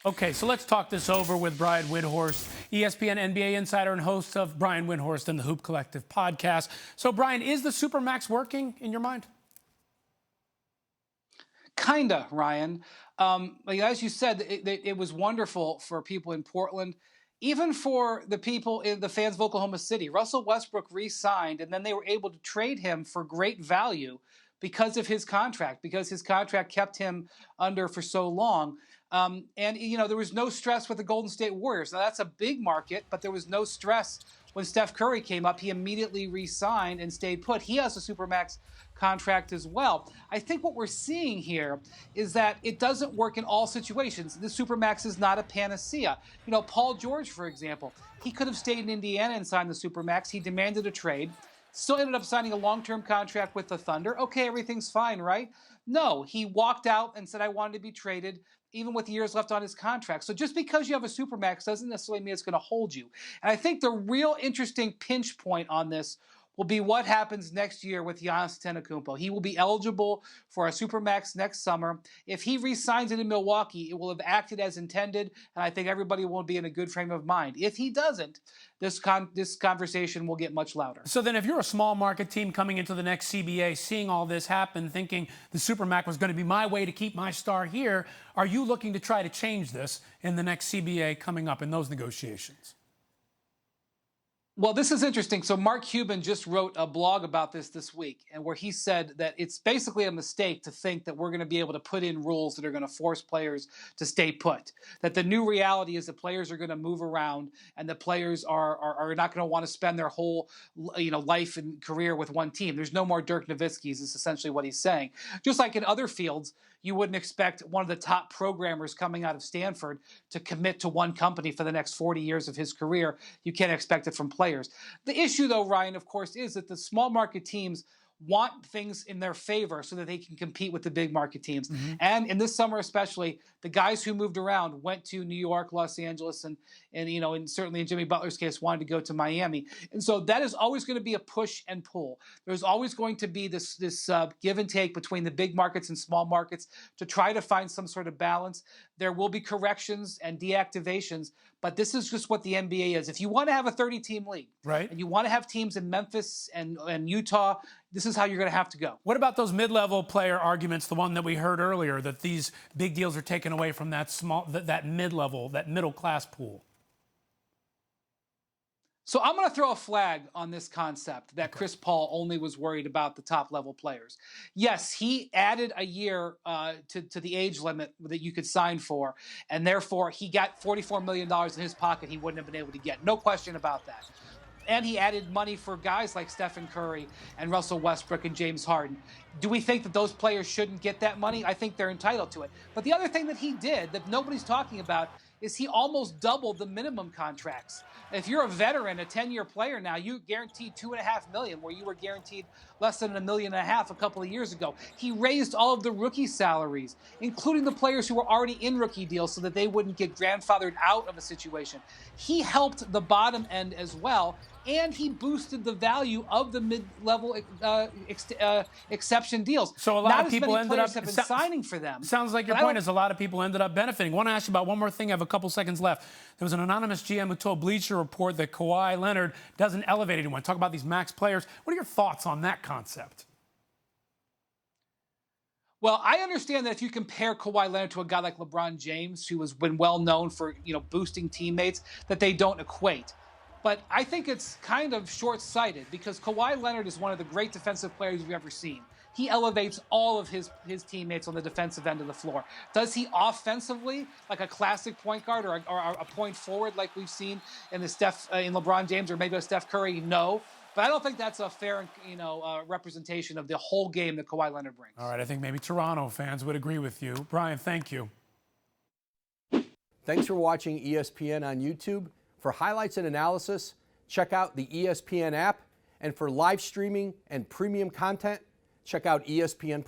Okay, so let's talk this over with Brian Windhorst, ESPN NBA insider and host of Brian Windhorst and the Hoop Collective podcast. So, Brian, is the Supermax working in your mind? Kinda, Ryan. As you said, it was wonderful for people in Portland, even for the people in the fans of Oklahoma City. Russell Westbrook re-signed, and then they were able to trade him for great value because of his contract, because his contract kept him under for so long. There was no stress with the Golden State Warriors. Now, that's a big market, but there was no stress when Steph Curry came up. He immediately re-signed and stayed put. He has a Supermax contract as well. I think what we're seeing here is that it doesn't work in all situations. The Supermax is not a panacea. Paul George, for example, he could have stayed in Indiana and signed the Supermax. He demanded a trade. Still ended up signing a long-term contract with the Thunder. Okay, everything's fine, right? No, he walked out and said, I wanted to be traded, even with years left on his contract. So just because you have a Supermax doesn't necessarily mean it's going to hold you. And I think the real interesting pinch point on this will be what happens next year with Giannis Antetokounmpo. He will be eligible for a Supermax next summer. If he re-signs it in Milwaukee, it will have acted as intended, and I think everybody will be in a good frame of mind. If he doesn't, this conversation will get much louder. So then if you're a small market team coming into the next CBA, seeing all this happen, thinking the Supermax was going to be my way to keep my star here, are you looking to try to change this in the next CBA coming up in those negotiations? Well, this is interesting. So Mark Cuban just wrote a blog about this week, and where he said that it's basically a mistake to think that we're going to be able to put in rules that are going to force players to stay put. That the new reality is that players are going to move around, and that players are not going to want to spend their whole life and career with one team. There's no more Dirk Nowitzki's is essentially what he's saying. Just like in other fields, you wouldn't expect one of the top programmers coming out of Stanford to commit to one company for the next 40 years of his career. You can't expect it from players. The issue, though, Ryan, of course, is that the small market teams want things in their favor so that they can compete with the big market teams. Mm-hmm. And in this summer especially, the guys who moved around went to New York, Los Angeles, and certainly in Jimmy Butler's case, wanted to go to Miami. And so that is always going to be a push and pull. There's always going to be this give and take between the big markets and small markets to try to find some sort of balance. There will be corrections and deactivations, but this is just what the NBA is. If you want to have a 30-team league, right, and you want to have teams in Memphis and Utah, this is how you're going to have to go. What about those mid-level player arguments, the one that we heard earlier, that these big deals are taken away from that mid-level, that middle-class pool? So I'm going to throw a flag on this concept that Chris Paul only was worried about the top-level players. Yes, he added a year to the age limit that you could sign for, and therefore he got $44 million in his pocket he wouldn't have been able to get. No question about that. And he added money for guys like Stephen Curry and Russell Westbrook and James Harden. Do we think that those players shouldn't get that money? I think they're entitled to it. But the other thing that he did that nobody's talking about is he almost doubled the minimum contracts. If you're a veteran, a 10-year player now, you guaranteed $2.5 million, where you were guaranteed less than $1.5 million a couple of years ago. He raised all of the rookie salaries, including the players who were already in rookie deals, so that they wouldn't get grandfathered out of a situation. He helped the bottom end as well, and he boosted the value of the mid-level exception deals. So a lot of people ended up have been signing for them. Sounds like your point is a lot of people ended up benefiting. I want to ask you about one more thing. I have a couple seconds left. There was an anonymous GM who told Bleacher Report that Kawhi Leonard doesn't elevate anyone. Talk about these max players. What are your thoughts on that concept? Well, I understand that if you compare Kawhi Leonard to a guy like LeBron James, who has been well known for boosting teammates, that they don't equate. But I think it's kind of short-sighted because Kawhi Leonard is one of the great defensive players we've ever seen. He elevates all of his teammates on the defensive end of the floor. Does he offensively, like a classic point guard or a point forward like we've seen in in LeBron James or maybe a Steph Curry? No. But I don't think that's a fair representation of the whole game that Kawhi Leonard brings. All right, I think maybe Toronto fans would agree with you. Brian, thank you. Thanks for watching ESPN on YouTube. For highlights and analysis, check out the ESPN app. And for live streaming and premium content, check out ESPN+.